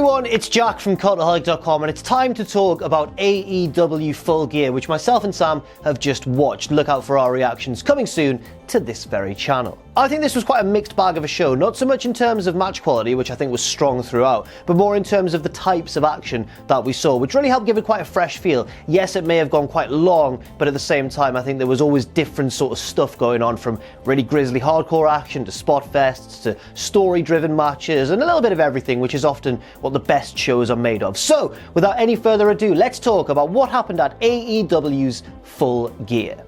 everyone, it's Jack from Cultaholic.com and it's time to talk about AEW Full Gear, which myself and Sam have just watched. Look out for our reactions coming soon to this very channel. I think this was quite a mixed bag of a show, not so much in terms of match quality, which I think was strong throughout, but more in terms of the types of action that we saw, which really helped give it quite a fresh feel. Yes, it may have gone quite long, but at the same time, I think there was always different sort of stuff going on, from really grisly hardcore action to spot fests to story-driven matches and a little bit of everything, which is often what the best shows are made of. So, without any further ado, let's talk about what happened at AEW's Full Gear.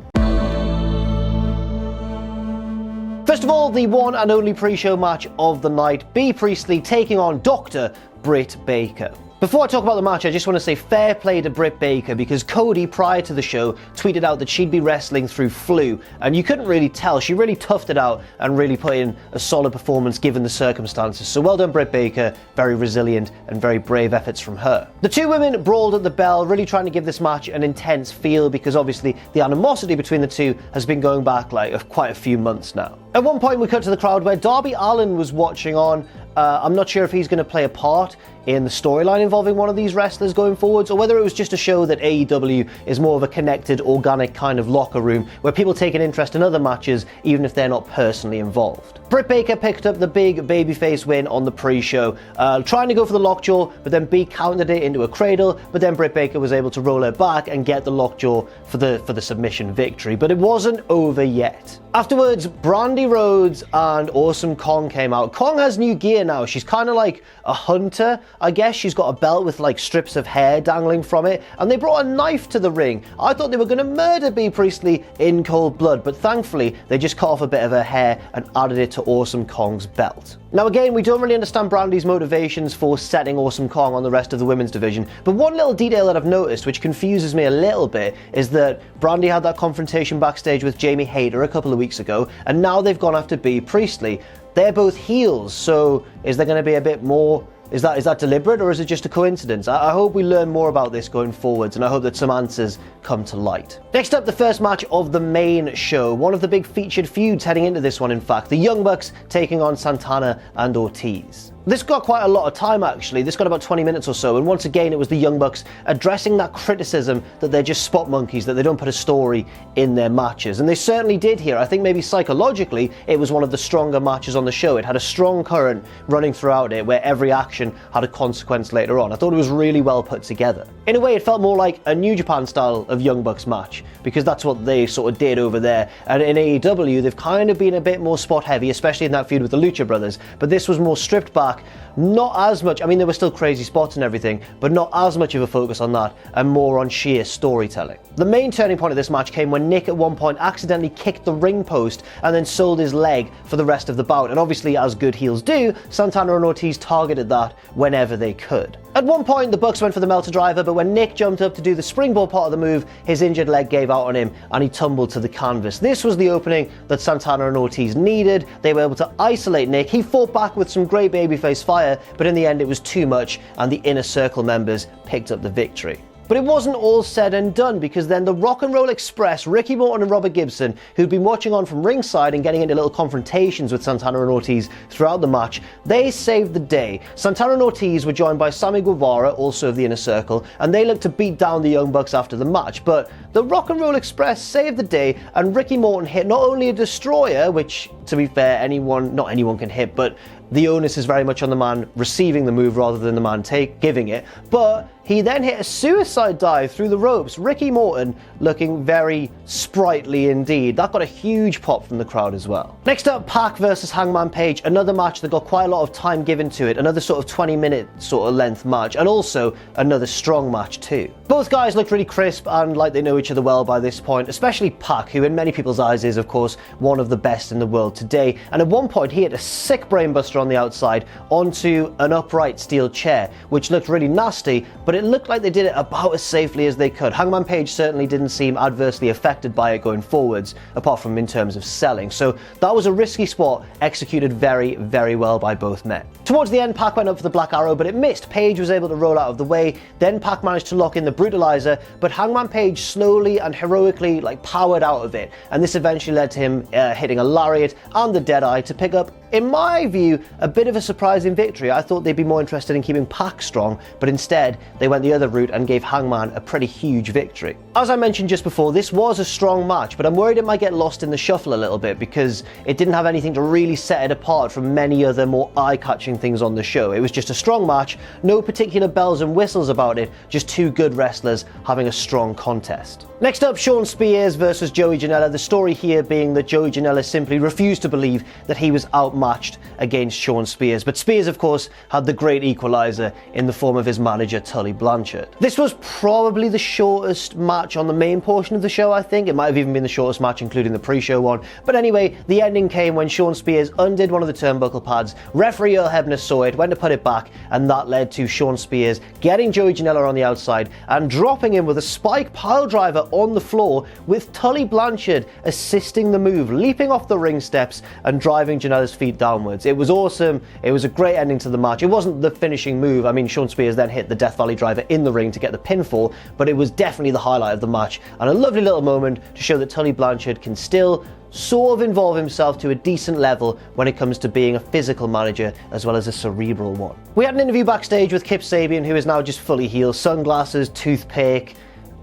First of all, the one and only pre-show match of the night, Bea Priestley taking on Dr. Britt Baker. Before I talk about the match, I just want to say fair play to Britt Baker, because Cody, prior to the show, tweeted out that she'd be wrestling through flu, and you couldn't really tell. She really toughed it out and really put in a solid performance given the circumstances. So well done, Britt Baker. Very resilient and very brave efforts from her. The two women brawled at the bell, really trying to give this match an intense feel, because obviously the animosity between the two has been going back like quite a few months now. At one point we cut to the crowd where Darby Allin was watching on. I'm not sure if he's going to play a part in the storyline involving one of these wrestlers going forwards, or whether it was just to show that AEW is more of a connected, organic kind of locker room where people take an interest in other matches even if they're not personally involved. Britt Baker picked up the big babyface win on the pre-show, trying to go for the lockjaw, but then Bea countered it into a cradle, but then Britt Baker was able to roll her back and get the lockjaw for the submission victory. But it wasn't over yet. Afterwards, Brandi Rhodes and Awesome Kong came out. Kong has new gear now. She's kind of like a hunter, I guess. She's got a belt with like strips of hair dangling from it, and they brought a knife to the ring. I thought they were going to murder Bea Priestley in cold blood, but thankfully they just cut off a bit of her hair and added it to Awesome Kong's belt. Now again, we don't really understand Brandi's motivations for setting Awesome Kong on the rest of the women's division, but one little detail that I've noticed which confuses me a little bit is that Brandi had that confrontation backstage with Jamie Hayter a couple of weeks ago, and now they've gone after Bea Priestley. They're both heels, so is there going to be a bit more? Is that deliberate, or is it just a coincidence? I hope we learn more about this going forwards, and I hope that some answers come to light. Next up, the first match of the main show. One of the big featured feuds heading into this one, in fact. The Young Bucks taking on Santana and Ortiz. This got quite a lot of time, actually. This got about 20 minutes or so, and once again it was the Young Bucks addressing that criticism that they're just spot monkeys, that they don't put a story in their matches. And they certainly did here. I think maybe psychologically it was one of the stronger matches on the show. It had a strong current running throughout it where every action had a consequence later on. I thought it was really well put together. In a way, it felt more like a New Japan style of Young Bucks match, because that's what they sort of did over there. And in AEW, they've kind of been a bit more spot heavy, especially in that feud with the Lucha brothers. But this was more stripped back. Not as much, I mean there were still crazy spots and everything, but not as much of a focus on that and more on sheer storytelling. The main turning point of this match came when Nick at one point accidentally kicked the ring post and then sold his leg for the rest of the bout, and obviously as good heels do, Santana and Ortiz targeted that whenever they could. At one point the Bucks went for the Melter Driver, but when Nick jumped up to do the springboard part of the move, his injured leg gave out on him and he tumbled to the canvas. This was the opening that Santana and Ortiz needed. They were able to isolate Nick. He fought back with some great babyface fire, but in the end it was too much and the Inner Circle members picked up the victory. But it wasn't all said and done, because then the Rock and Roll Express, Ricky Morton and Robert Gibson, who'd been watching on from ringside and getting into little confrontations with Santana and Ortiz throughout the match, they saved the day. Santana and Ortiz were joined by Sammy Guevara, also of the Inner Circle, and they looked to beat down the Young Bucks after the match. But the Rock and Roll Express saved the day, and Ricky Morton hit not only a destroyer, which, to be fair, not anyone can hit, but the onus is very much on the man receiving the move rather than the man giving it, but he then hit a suicide dive through the ropes. Ricky Morton looking very sprightly indeed. That got a huge pop from the crowd as well. Next up, Pac versus Hangman Page, another match that got quite a lot of time given to it, another sort of 20-minute sort of length match, and also another strong match too. Both guys looked really crisp and like they know each other well by this point, especially Pac, who in many people's eyes is, of course, one of the best in the world today. And at one point he hit a sick brainbuster on the outside onto an upright steel chair, which looked really nasty, but it looked like they did it about as safely as they could. Hangman Page certainly didn't seem adversely affected by it going forwards, apart from in terms of selling. So that was a risky spot, executed very, very well by both men. Towards the end, Pac went up for the Black Arrow, but it missed. Page was able to roll out of the way. Then Pac managed to lock in the Brutalizer, but Hangman Page slowly and heroically powered out of it. And this eventually led to him hitting a lariat and the Deadeye to pick up In my view, a bit of a surprising victory. I thought they'd be more interested in keeping Pac strong, but instead they went the other route and gave Hangman a pretty huge victory. As I mentioned just before, this was a strong match, but I'm worried it might get lost in the shuffle a little bit because it didn't have anything to really set it apart from many other more eye-catching things on the show. It was just a strong match, no particular bells and whistles about it, just two good wrestlers having a strong contest. Next up, Shawn Spears versus Joey Janela. The story here being that Joey Janela simply refused to believe that he was outmatched against Shawn Spears. But Spears, of course, had the great equalizer in the form of his manager, Tully Blanchard. This was probably the shortest match on the main portion of the show, I think. It might have even been the shortest match, including the pre-show one. But anyway, the ending came when Shawn Spears undid one of the turnbuckle pads. Referee Earl Hebner saw it, went to put it back, and that led to Shawn Spears getting Joey Janela on the outside and dropping him with a spike pile driver on the floor, with Tully Blanchard assisting the move, leaping off the ring steps and driving Janela's feet downwards. It was awesome. It was a great ending to the match. It wasn't the finishing move. I mean, Shawn Spears then hit the Death Valley driver in the ring to get the pinfall, but it was definitely the highlight of the match and a lovely little moment to show that Tully Blanchard can still sort of involve himself to a decent level when it comes to being a physical manager as well as a cerebral one. We had an interview backstage with Kip Sabian, who is now just fully heel, sunglasses, toothpick,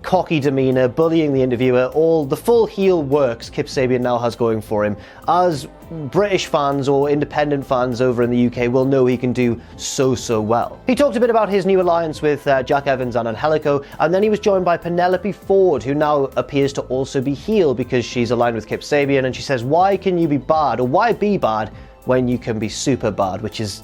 cocky demeanor, bullying the interviewer, all the full heel works Kip Sabian now has going for him. As British fans or independent fans over in the UK will know, he can do so well. He talked a bit about his new alliance with Jack Evans and Angelico, and then he was joined by Penelope Ford, who now appears to also be heel because she's aligned with Kip Sabian, and she says, why can you be bad, or why be bad when you can be super bad, which is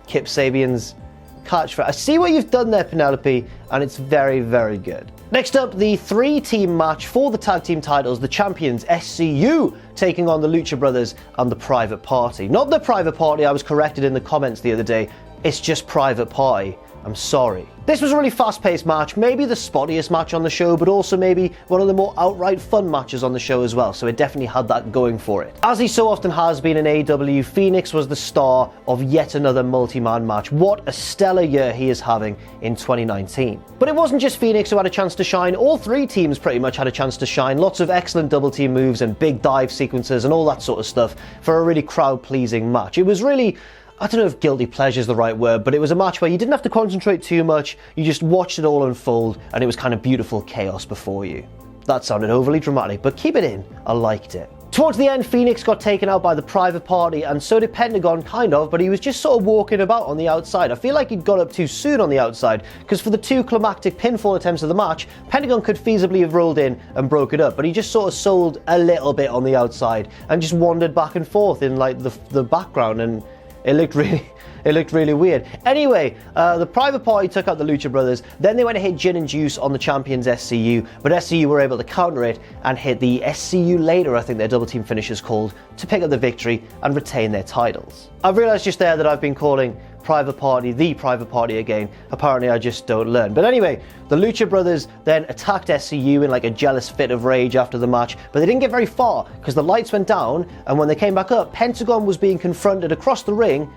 Kip Sabian's catchphrase. I see what you've done there, Penelope, and it's very good. Next up, the three-team match for the tag team titles, the champions SCU taking on the Lucha Brothers and the Private Party. Not the Private Party, I was corrected in the comments the other day, it's just Private Party. I'm sorry. This was a really fast-paced match, maybe the spottiest match on the show, but also maybe one of the more outright fun matches on the show as well, so it definitely had that going for it. As he so often has been in AEW, Phoenix was the star of yet another multi-man match. What a stellar year he is having in 2019. But it wasn't just Phoenix who had a chance to shine, all three teams pretty much had a chance to shine. Lots of excellent double team moves and big dive sequences and all that sort of stuff for a really crowd-pleasing match. It was really, I don't know if guilty pleasure is the right word, but it was a match where you didn't have to concentrate too much, you just watched it all unfold, and it was kind of beautiful chaos before you. That sounded overly dramatic, but keep it in, I liked it. Towards the end, Phoenix got taken out by the Private Party, and so did Pentagon, kind of, but he was just sort of walking about on the outside. I feel like he'd got up too soon on the outside, because for the two climactic pinfall attempts of the match, Pentagon could feasibly have rolled in and broke it up, but he just sort of sold a little bit on the outside, and just wandered back and forth in like the background, and it looked really weird. Anyway, the Private Party took out the Lucha Brothers, then they went to hit Gin and Juice on the champions SCU, but SCU were able to counter it and hit the SCU later, I think their double team finish is called, to pick up the victory and retain their titles. I've realised just there that I've been calling Private Party the Private Party again. Apparently I just don't learn. But anyway, the Lucha Brothers then attacked SCU in like a jealous fit of rage after the match, but they didn't get very far because the lights went down, and when they came back up, Pentagon was being confronted across the ring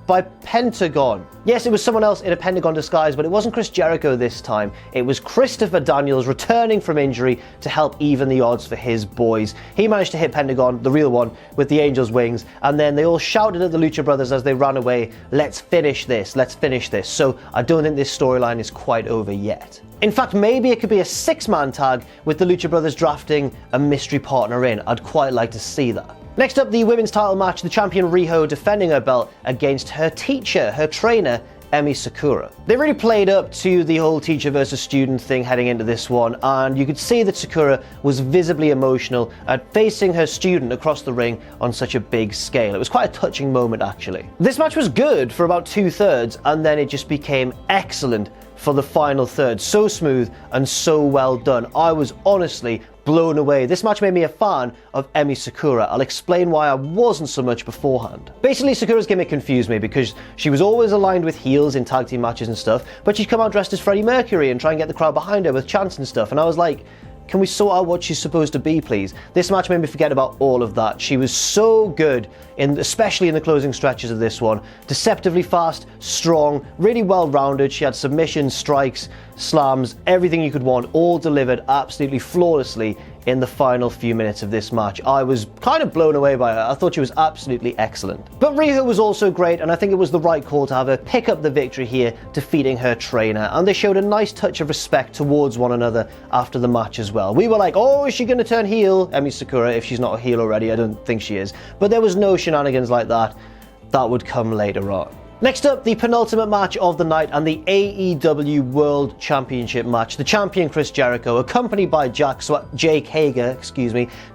by Pentagon. Yes, it was someone else in a Pentagon disguise, but it wasn't Chris Jericho this time. It was Christopher Daniels returning from injury to help even the odds for his boys. He managed to hit Pentagon, the real one, with the Angel's wings, and then they all shouted at the Lucha Brothers as they ran away, let's finish this, let's finish this. So I don't think this storyline is quite over yet. In fact, maybe it could be a six-man tag with the Lucha Brothers drafting a mystery partner in. I'd quite like to see that. Next up, the women's title match, the champion Riho defending her belt against her teacher, her trainer, Emi Sakura. They really played up to the whole teacher versus student thing heading into this one, and you could see that Sakura was visibly emotional at facing her student across the ring on such a big scale. It was quite a touching moment, actually. This match was good for about 2/3, and then it just became excellent for the final third. So smooth and so well done. I was honestly blown away. This match made me a fan of Emi Sakura. I'll explain why I wasn't so much beforehand. Basically, Sakura's gimmick confused me because she was always aligned with heels in tag team matches and stuff, but she'd come out dressed as Freddie Mercury and try and get the crowd behind her with chants and stuff, and I was like, can we sort out what she's supposed to be, please? This match made me forget about all of that. She was so good, especially in the closing stretches of this one. Deceptively fast, strong, really well-rounded. She had submissions, strikes, slams, everything you could want, all delivered absolutely flawlessly in the final few minutes of this match. I was kind of blown away by her. I thought she was absolutely excellent. But Riho was also great, and I think it was the right call to have her pick up the victory here, defeating her trainer. And they showed a nice touch of respect towards one another after the match as well. We were like, oh, is she going to turn heel? Emi Sakura, if she's not a heel already, I don't think she is. But there was no shenanigans like that. That would come later on. Next up, the penultimate match of the night and the AEW World Championship match. The champion Chris Jericho, accompanied by Jake Hager,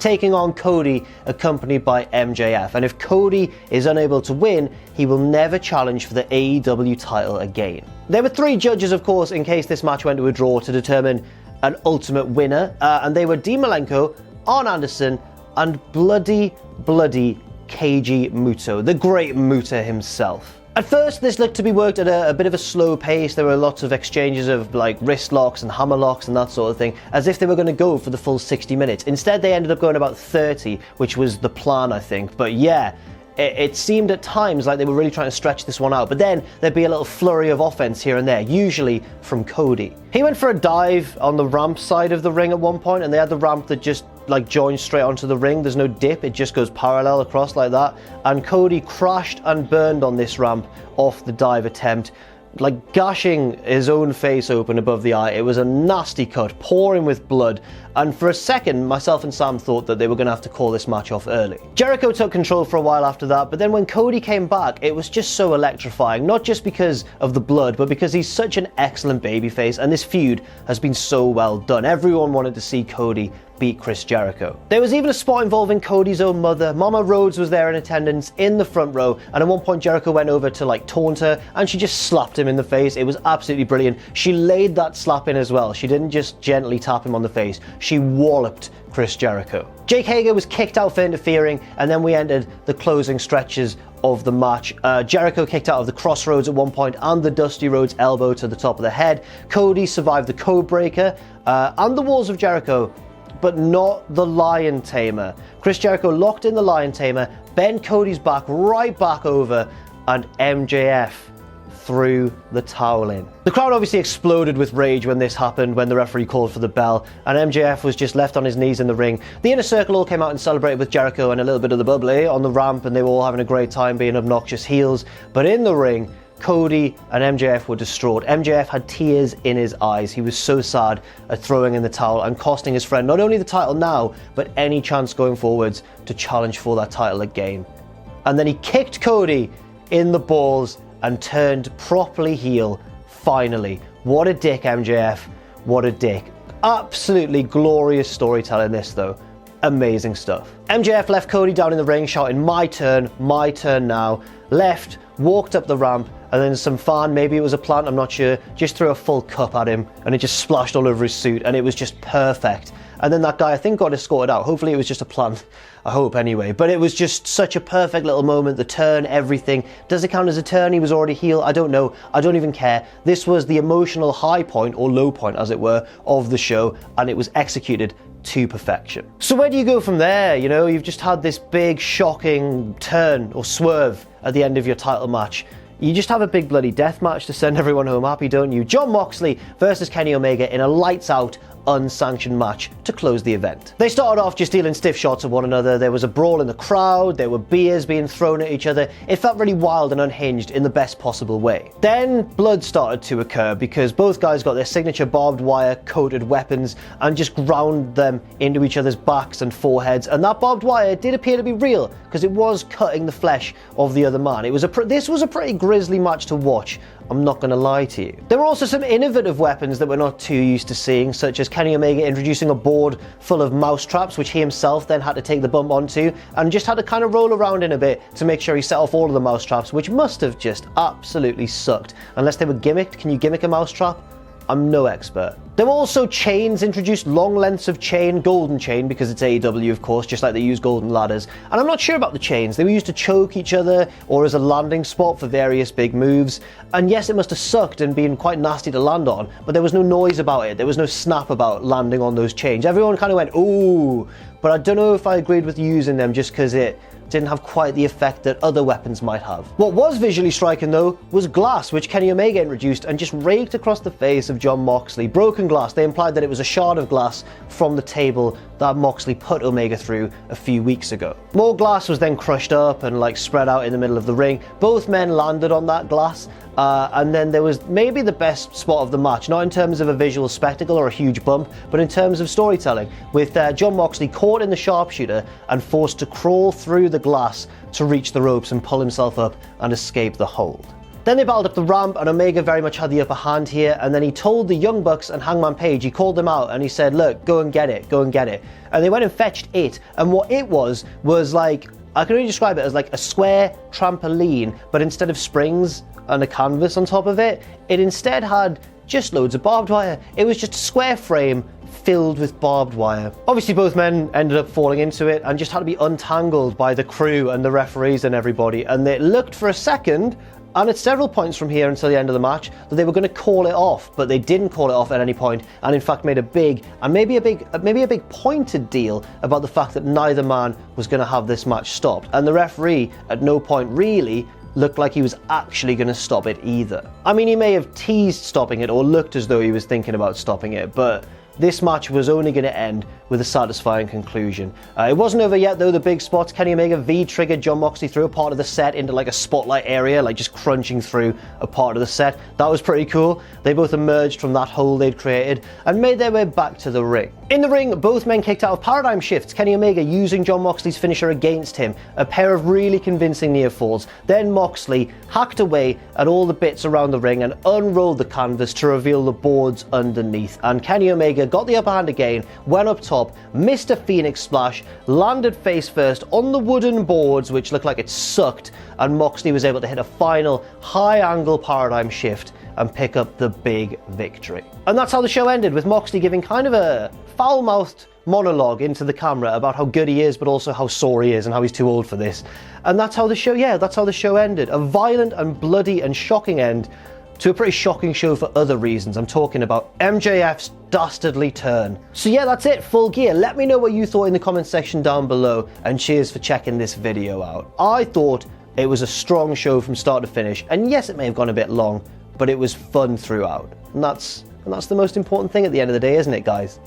taking on Cody, accompanied by MJF. And if Cody is unable to win, he will never challenge for the AEW title again. There were 3 judges, of course, in case this match went to a draw to determine an ultimate winner. And they were Dean Malenko, Arn Anderson, and bloody Keiji Muto, the great Muta himself. At first, this looked to be worked at a bit of a slow pace. There were lots of exchanges of like wrist locks and hammer locks and that sort of thing, as if they were going to go for the full 60 minutes. Instead, they ended up going about 30, which was the plan, I think. But yeah, it seemed at times like they were really trying to stretch this one out. But then there'd be a little flurry of offense here and there, usually from Cody. He went for a dive on the ramp side of the ring at one point, and they had the ramp that just like joins straight onto the ring. There's no dip, it just goes parallel across like that. And Cody crashed and burned on this ramp off the dive attempt, like gashing his own face open above the eye. It was a nasty cut, pouring with blood. And for a second, myself and Sam thought that they were going to have to call this match off early. Jericho took control for a while after that, but then when Cody came back, it was just so electrifying, not just because of the blood, but because he's such an excellent babyface, and this feud has been so well done. Everyone wanted to see Cody beat Chris Jericho. There was even a spot involving Cody's own mother. Mama Rhodes was there in attendance in the front row, and at one point Jericho went over to like taunt her, and she just slapped him in the face. It was absolutely brilliant. She laid that slap in as well. She didn't just gently tap him on the face. She walloped Chris Jericho. Jake Hager was kicked out for interfering, and then we entered the closing stretches of the match. Jericho kicked out of the crossroads at one point and the Dusty Rhodes elbow to the top of the head. Cody survived the code breaker and the walls of Jericho, but not the lion tamer. Chris Jericho locked in the lion tamer, bent Cody's back right back over, and MJF threw the towel in. The crowd obviously exploded with rage when this happened, when the referee called for the bell, and MJF was just left on his knees in the ring. The Inner Circle all came out and celebrated with Jericho and a little bit of the bubbly on the ramp, and they were all having a great time being obnoxious heels. But in the ring, Cody and MJF were distraught. MJF had tears in his eyes. He was so sad at throwing in the towel and costing his friend not only the title now, but any chance going forwards to challenge for that title again. And then he kicked Cody in the balls and turned properly heel, finally. What a dick, MJF. What a dick. Absolutely glorious storytelling this, though. Amazing stuff. MJF left Cody down in the ring shouting, my turn now. Left, walked up the ramp, and then some fan, maybe it was a plant, I'm not sure, just threw a full cup at him, and it just splashed all over his suit, and it was just perfect. And then that guy, I think, got escorted out. Hopefully it was just a plant. I hope, anyway. But it was just such a perfect little moment. The turn, everything. Does it count as a turn? He was already heel. I don't know. I don't even care. This was the emotional high point, or low point, as it were, of the show. And it was executed to perfection. So where do you go from there? You know, you've just had this big, shocking turn or swerve at the end of your title match. You just have a big bloody death match to send everyone home happy, don't you? Jon Moxley versus Kenny Omega in a lights-out, unsanctioned match to close the event. They started off just dealing stiff shots at one another. There was a brawl in the crowd. There were beers being thrown at each other. It felt really wild and unhinged in the best possible way. Then blood started to occur because both guys got their signature barbed wire coated weapons and just ground them into each other's backs and foreheads. And that barbed wire did appear to be real because it was cutting the flesh of the other man. This was a pretty grisly match to watch. I'm not going to lie to you. There were also some innovative weapons that we're not too used to seeing, such as Kenny Omega introducing a board full of mouse traps, which he himself then had to take the bump onto, and just had to kind of roll around in a bit to make sure he set off all of the mouse traps, which must have just absolutely sucked. Unless they were gimmicked. Can you gimmick a mouse trap? I'm no expert. There were also chains introduced, long lengths of chain, golden chain, because it's AEW, of course, just like they use golden ladders. And I'm not sure about the chains. They were used to choke each other or as a landing spot for various big moves. And yes, it must have sucked and been quite nasty to land on, but there was no noise about it. There was no snap about landing on those chains. Everyone kind of went, ooh, but I don't know if I agreed with using them just because it didn't have quite the effect that other weapons might have. What was visually striking though was glass, which Kenny Omega introduced and just raked across the face of Jon Moxley. Broken glass. They implied that it was a shard of glass from the table that Moxley put Omega through a few weeks ago. More glass was then crushed up and spread out in the middle of the ring. Both men landed on that glass. And then there was maybe the best spot of the match, not in terms of a visual spectacle or a huge bump, but in terms of storytelling, with Jon Moxley caught in the sharpshooter and forced to crawl through the glass to reach the ropes and pull himself up and escape the hold. Then they battled up the ramp, and Omega very much had the upper hand here, and then he told the Young Bucks and Hangman Page, he called them out and he said, look, go and get it, go and get it. And they went and fetched it, and what it was like, I can only describe it as like a square trampoline, but instead of springs and a canvas on top of it, it instead had just loads of barbed wire. It was just a square frame filled with barbed wire. Obviously both men ended up falling into it and just had to be untangled by the crew and the referees and everybody, and it looked for a second, and at several points from here until the end of the match, that they were going to call it off, but they didn't call it off at any point, and in fact made a big, and maybe a big pointed deal about the fact that neither man was going to have this match stopped, and the referee at no point really looked like he was actually going to stop it either. I mean, he may have teased stopping it or looked as though he was thinking about stopping it, but this match was only going to end with a satisfying conclusion. It wasn't over yet though. The big spots, Kenny Omega V-triggered Jon Moxley through a part of the set into a spotlight area, just crunching through a part of the set. That was pretty cool. They both emerged from that hole they'd created and made their way back to the ring. In the ring, both men kicked out of paradigm shifts, Kenny Omega using Jon Moxley's finisher against him, a pair of really convincing near falls. Then Moxley hacked away at all the bits around the ring and unrolled the canvas to reveal the boards underneath, and Kenny Omega got the upper hand again, went up top, missed a Phoenix splash, landed face first on the wooden boards, which looked like it sucked, and Moxley was able to hit a final high angle paradigm shift and pick up the big victory. And that's how the show ended, with Moxley giving kind of a foul-mouthed monologue into the camera about how good he is, but also how sore he is and how he's too old for this. And that's how the show ended. A violent and bloody and shocking end to a pretty shocking show for other reasons. I'm talking about MJF's dastardly turn. So yeah, that's it, Full Gear. Let me know what you thought in the comment section down below, and cheers for checking this video out. I thought it was a strong show from start to finish, and yes, it may have gone a bit long, but it was fun throughout. And that's the most important thing at the end of the day, isn't it, guys?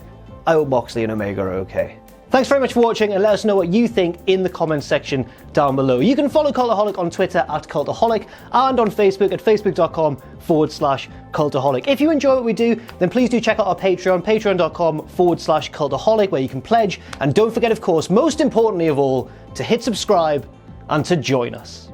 I hope Moxley and Omega are okay. Thanks very much for watching, and let us know what you think in the comments section down below. You can follow Cultaholic on Twitter at Cultaholic and on Facebook at facebook.com/Cultaholic. If you enjoy what we do, then please do check out our Patreon, patreon.com/Cultaholic, where you can pledge. And don't forget, of course, most importantly of all, to hit subscribe and to join us.